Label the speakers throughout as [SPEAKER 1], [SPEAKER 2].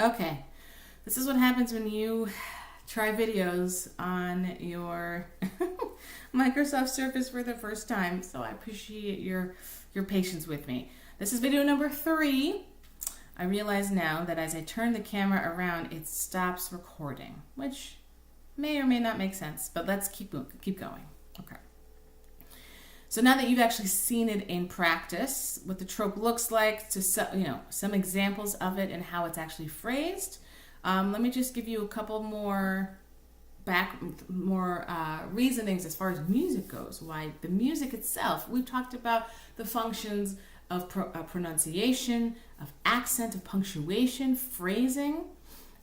[SPEAKER 1] Okay, this is what happens when you try videos on your Microsoft Surface for the first time. So I appreciate your patience with me. This is video number 3. I realize now that as I turn the camera around, it stops recording, which may or may not make sense, but let's keep going. Okay. So now that you've actually seen it in practice, what the trope looks like, some examples of it and how it's actually phrased, let me just give you a couple more reasonings as far as music goes. Why the music itself. We've talked about the functions of pronunciation, of accent, of punctuation, phrasing,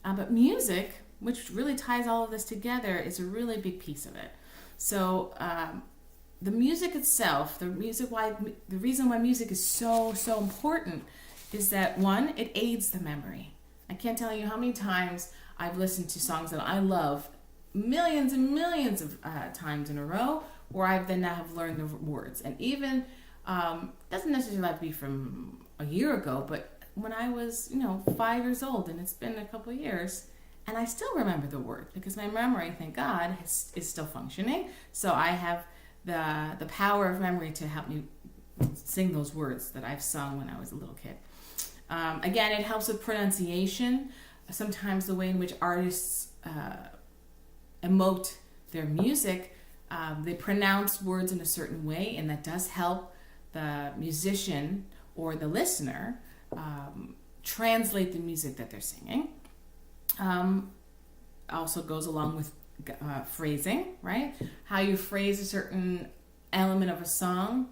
[SPEAKER 1] but music, which really ties all of this together, is a really big piece of it. So the music itself, the reason why music is so important is that, one, it aids the memory. I can't tell you how many times I've listened to songs that I love millions and millions of times in a row, where I've then now have learned the words. And even doesn't necessarily have to be from a year ago, but when I was 5 years old, and it's been a couple of years, and I still remember the word because my memory, thank God, is still functioning. So I have the power of memory to help me sing those words that I've sung when I was a little kid. Again, it helps with pronunciation. Sometimes the way in which artists emote their music, they pronounce words in a certain way, and that does help the musician or the listener translate the music that they're singing. Also goes along with phrasing, right? How you phrase a certain element of a song.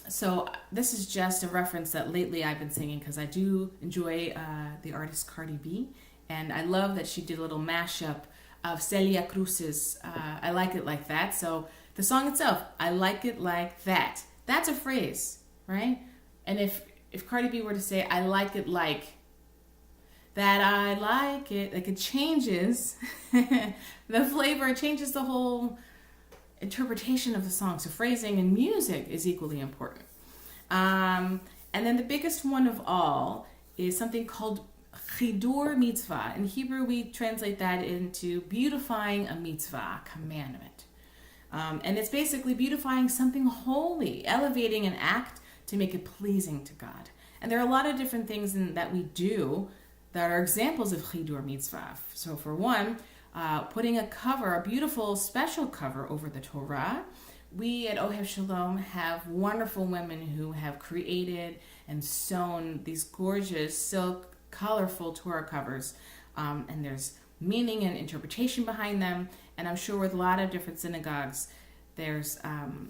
[SPEAKER 1] So this is just a reference that lately I've been singing because I do enjoy the artist Cardi B, and I love that she did a little mashup of Celia Cruz's I Like It Like That. So the song itself, I like it like that. That's a phrase, right? And if Cardi B were to say, I like it like that, I like it, like, it changes the flavor, it changes the whole interpretation of the song. So phrasing and music is equally important. And then the biggest one of all is something called chidur mitzvah. In Hebrew, we translate that into beautifying a mitzvah, a commandment. And it's basically beautifying something holy, elevating an act to make it pleasing to God. And there are a lot of different things that we do that are examples of chidur mitzvah. So for one, putting a beautiful special cover over the Torah. We at Ohev Shalom have wonderful women who have created and sewn these gorgeous silk, colorful Torah covers. And there's meaning and interpretation behind them. And I'm sure with a lot of different synagogues, there's,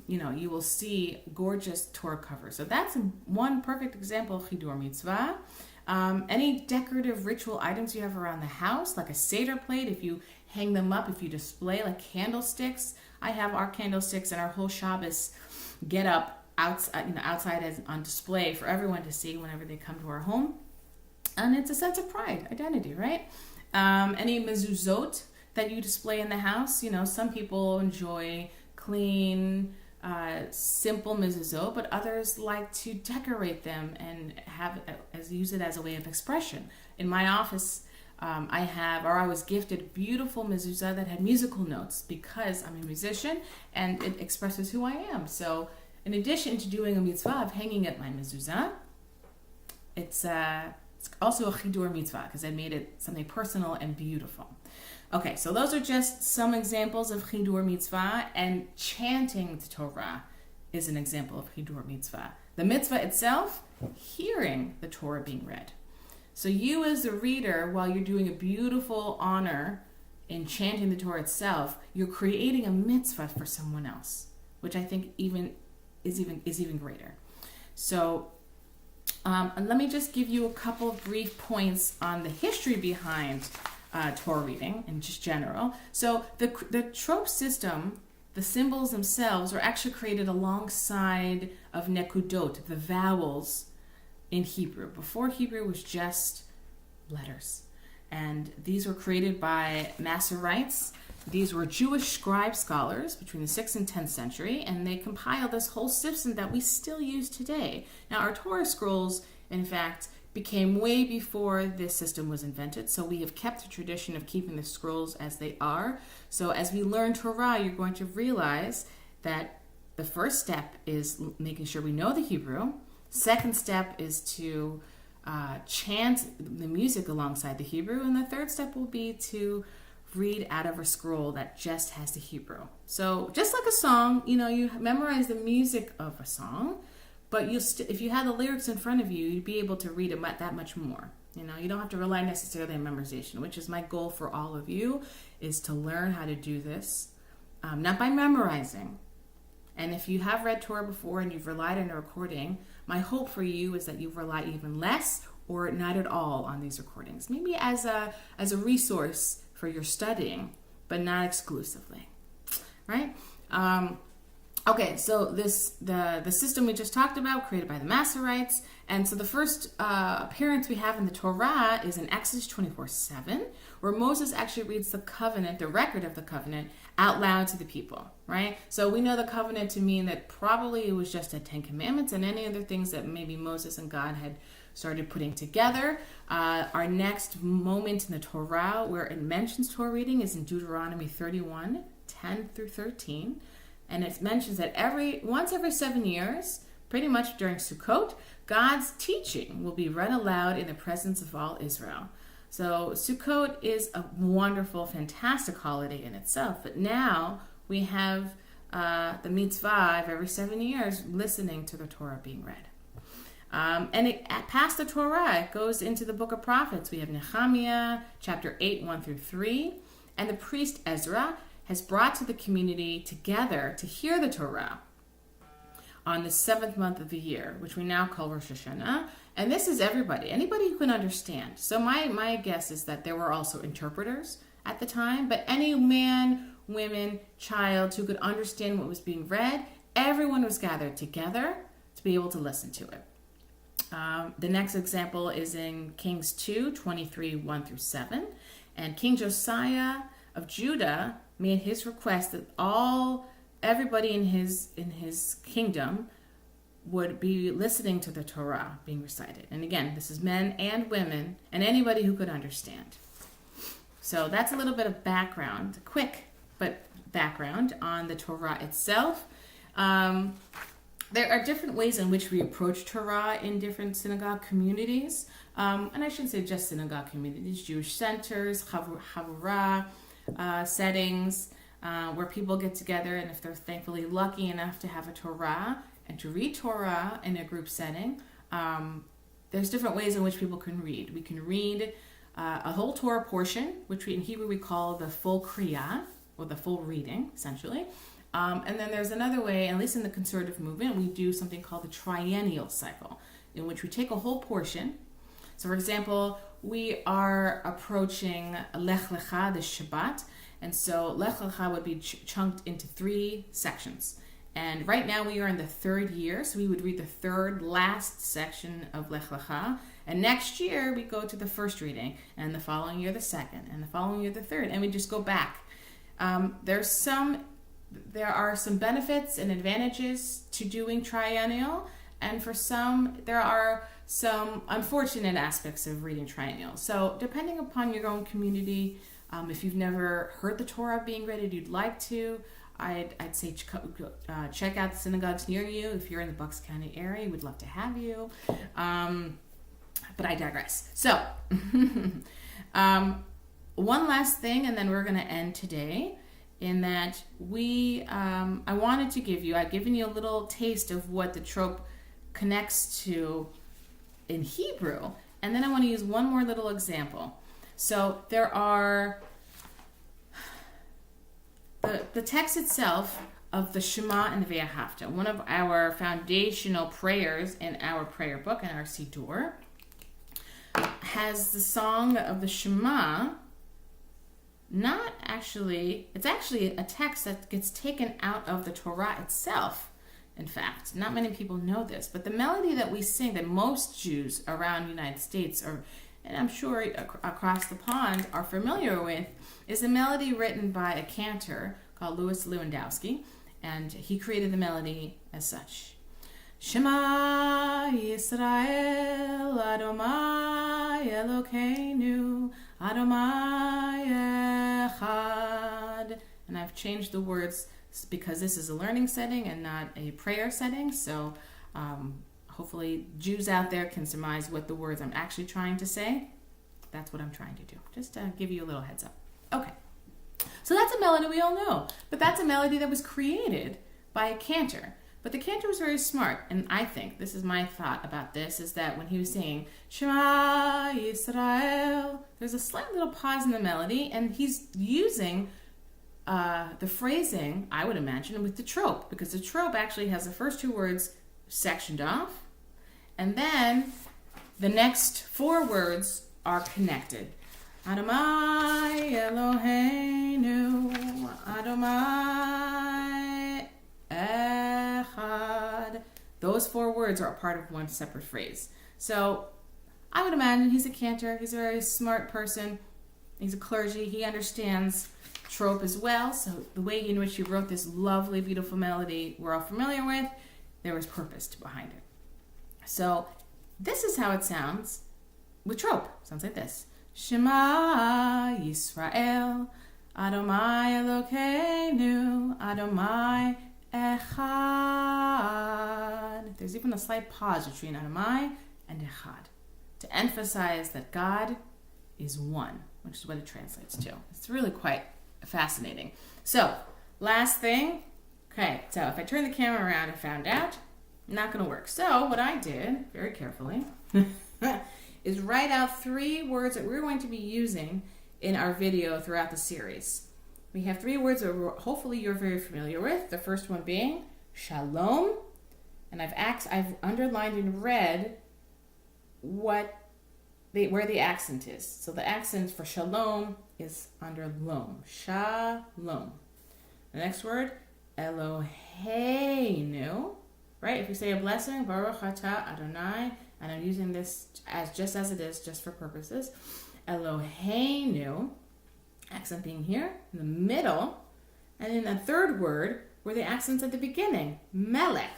[SPEAKER 1] you will see gorgeous Torah covers. So that's one perfect example of chidur mitzvah. Any decorative ritual items you have around the house, like a Seder plate, if you hang them up, if you display, like candlesticks. I have our candlesticks and our whole Shabbos get up outside as on display for everyone to see whenever they come to our home. And it's a sense of pride, identity, right? Any mezuzot that you display in the house, some people enjoy clean, simple mezuzot, but others like to decorate them and use it as a way of expression. In my office, I was gifted a beautiful mezuzah that had musical notes because I'm a musician and it expresses who I am. So in addition to doing a mitzvah of hanging up my mezuzah, it's also a chidur mitzvah because I made it something personal and beautiful. Okay, so those are just some examples of chidur mitzvah, and chanting the Torah is an example of chidur mitzvah. The mitzvah itself, hearing the Torah being read. So you as the reader, while you're doing a beautiful honor in chanting the Torah itself, you're creating a mitzvah for someone else, which I think is even greater. So and let me just give you a couple of brief points on the history behind Torah reading in just general. So the trope system, the symbols themselves, are actually created alongside of nekudot, the vowels in Hebrew. Before, Hebrew was just letters. And these were created by Masoretes. These were Jewish scribe scholars between the 6th and 10th century, and they compiled this whole system that we still use today. Now, our Torah scrolls, in fact, became way before this system was invented. So we have kept the tradition of keeping the scrolls as they are. So as we learn Torah, you're going to realize that the first step is making sure we know the Hebrew. Second step is to chant the music alongside the Hebrew. And the third step will be to read out of a scroll that just has the Hebrew. So just like a song, you memorize the music of a song, but if you had the lyrics in front of you, you'd be able to read it that much more. You don't have to rely necessarily on memorization, which is my goal for all of you, is to learn how to do this, not by memorizing. And if you have read Torah before and you've relied on a recording, my hope for you is that you rely even less or not at all on these recordings. Maybe as a resource for your studying, but not exclusively, right? Okay, so the system we just talked about, created by the Masoretes, and so the first appearance we have in the Torah is in Exodus 24:7, where Moses actually reads the covenant, the record of the covenant, out loud to the people, right? So we know the covenant to mean that probably it was just the 10 Commandments and any other things that maybe Moses and God had started putting together. Our next moment in the Torah where it mentions Torah reading is in Deuteronomy 31:10-13. And it mentions that once every 7 years, pretty much during Sukkot, God's teaching will be read aloud in the presence of all Israel. So Sukkot is a wonderful, fantastic holiday in itself. But now we have the mitzvah of every 7 years listening to the Torah being read. And past the Torah, it goes into the book of prophets. We have Nehemiah, chapter 8, 1-3. And the priest Ezra has brought to the community together to hear the Torah on the 7th month of the year, which we now call Rosh Hashanah. And this is anybody who can understand. So my guess is that there were also interpreters at the time, but any man, women, child who could understand what was being read, everyone was gathered together to be able to listen to it. The next example is in Kings 2, 23, 1-7. And King Josiah of Judah made his request that everybody in his kingdom would be listening to the Torah being recited. And again, this is men and women and anybody who could understand. So that's a little bit of background, quick but background on the Torah itself. There are different ways in which we approach Torah in different synagogue communities. And I shouldn't say just synagogue communities, Jewish centers, Havurah, settings where people get together, and if they're thankfully lucky enough to have a Torah and to read Torah in a group setting, there's different ways in which people can read. We can read a whole Torah portion, which in Hebrew we call the full Kriyah, or the full reading, essentially. And then there's another way, at least in the conservative movement, we do something called the triennial cycle, in which we take a whole portion. So, for example, we are approaching Lech Lecha, the Shabbat, and so Lech Lecha would be chunked into 3 sections. And right now we are in the 3rd year, so we would read the 3rd last section of Lech Lecha. And next year we go to the first reading, and the following year the 2nd, and the following year the 3rd, and we just go back. There are some benefits and advantages to doing triennial, and for some, there are some unfortunate aspects of reading triennial. So depending upon your own community, if you've never heard the Torah being read and you'd like to, I'd say check out the synagogues near you. If you're in the Bucks County area, we'd love to have you. But I digress. So one last thing, and then we're going to end today, in that I've given you a little taste of what the trope connects to in Hebrew, and then I want to use one more little example. So there are the text itself of the Shema and the Ve'ahavta, one of our foundational prayers in our prayer book, in our Siddur, has the song of the Shema. It's actually a text that gets taken out of the Torah itself. In fact, not many people know this, but the melody that we sing, that most Jews around the United States, and I'm sure across the pond, are familiar with, is a melody written by a cantor called Louis Lewandowski, and he created the melody as such. Shema Yisrael Adonai Elokeinu Adonai Echad. And I've changed the words because this is a learning setting and not a prayer setting. So hopefully Jews out there can surmise what the words I'm actually trying to say. That's what I'm trying to do. Just to give you a little heads up. Okay. So that's a melody we all know. But that's a melody that was created by a cantor. But the cantor was very smart, and I think, this is my thought about this, is that when he was singing, Shema Yisrael, there's a slight little pause in the melody, and he's using the phrasing, I would imagine, with the trope, because the trope actually has the first two words sectioned off, and then the next four words are connected. Adonai Eloheinu, Adonai Echad. Those four words are a part of one separate phrase. So I would imagine he's a cantor. He's a very smart person. He's a clergy. He understands trope as well. So the way in which he wrote this lovely, beautiful melody we're all familiar with, there was purpose behind it. So this is how it sounds with trope. Sounds like this. Shema Yisrael, Adonai Elokeinu, Adonai Echad. There's even a slight pause between Adonai and Echad to emphasize that God is one, which is what it translates to. It's really quite fascinating. So, last thing. Okay, so if I turn the camera around, I found out, not going to work. So, what I did, very carefully, is write out three words that we're going to be using in our video throughout the series. We have three words that hopefully you're very familiar with. The first one being Shalom, and I've underlined in red where the accent is. So the accent for Shalom is under Lom. Shalom. The next word, Eloheinu. Right? If you say a blessing, Baruch Atah Adonai, and I'm using this just as it is, just for purposes. Eloheinu, accent being here, in the middle, and then a third word where the accent's at the beginning, Melech,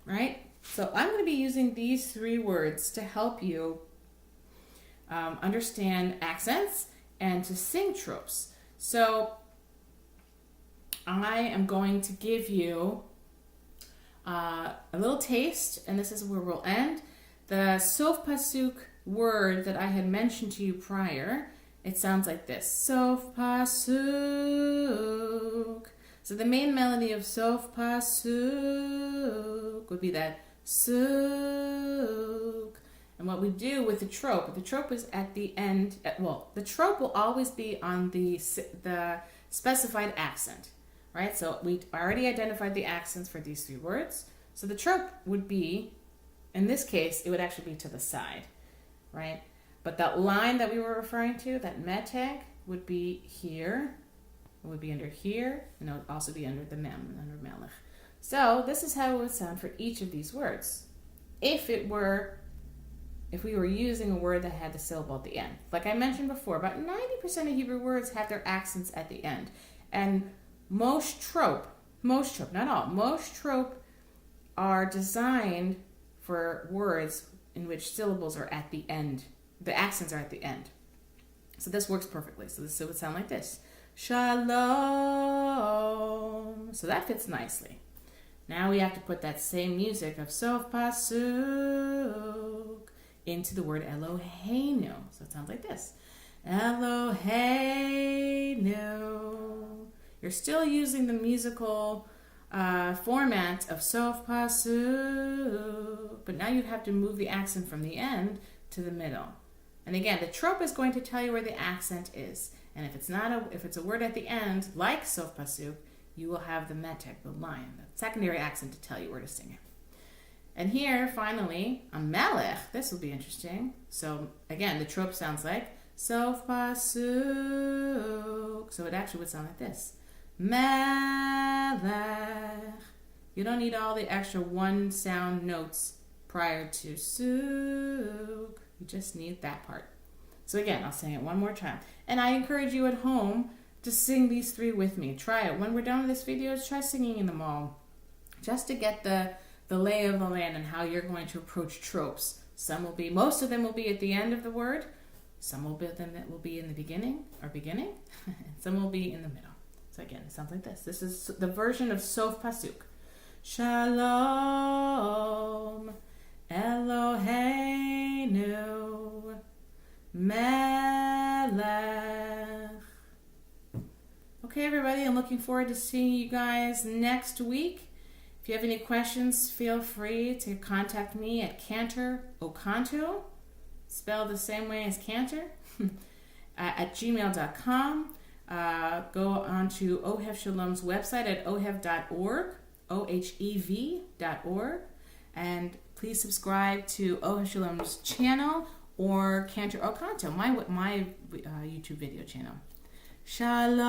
[SPEAKER 1] right? So I'm going to be using these three words to help you understand accents and to sing tropes. So I am going to give you a little taste, and this is where we'll end. The Sof Pasuk word that I had mentioned to you prior, it sounds like this. Sof Pasuk. So the main melody of Sof Pasuk would be that Suk. And what we do with the trope is at the end, the trope will always be on the specified accent, right? So we already identified the accents for these three words. So the trope would be, in this case, it would actually be to the side, right? But that line that we were referring to, that meteg, would be here. It would be under here, and it would also be under the mem, under melech. So this is how it would sound for each of these words. If we were using a word that had the syllable at the end. Like I mentioned before, about 90% of Hebrew words have their accents at the end. And most trope, not all, most trope are designed for words in which syllables are at the end. The accents are at the end. So this works perfectly. So this would sound like this. Shalom. So that fits nicely. Now we have to put that same music of Sof Pasuk into the word Eloheinu. So it sounds like this. Eloheinu. You're still using the musical format of Sof Pasuk, but now you have to move the accent from the end to the middle. And again, the trope is going to tell you where the accent is. And if it's a word at the end, like Sof Pasuk, you will have the metek, the line, the secondary accent to tell you where to sing it. And here, finally, a melech, this will be interesting. So again, the trope sounds like Sof Pasuk. So it actually would sound like this. Melech. You don't need all the extra one sound notes prior to suk. You just need that part. So again, I'll sing it one more time. And I encourage you at home to sing these three with me. Try it. When we're done with this video, try singing them all. Just to get the the lay of the land and how you're going to approach tropes. Most of them will be at the end of the word. Some of them that will be in the beginning, and some will be in the middle. So again, it sounds like this. This is the version of Sof Pasuk. Shalom Eloheinu Melech. Okay, everybody, I'm looking forward to seeing you guys next week. If you have any questions, feel free to contact me at Cantor, Ocanto, spelled the same way as Cantor, at gmail.com. Go on to Ohev Shalom's website at ohev.org, ohev.org, and please subscribe to Ohev Shalom's channel or Cantor Ocanto, my YouTube video channel. Shalom.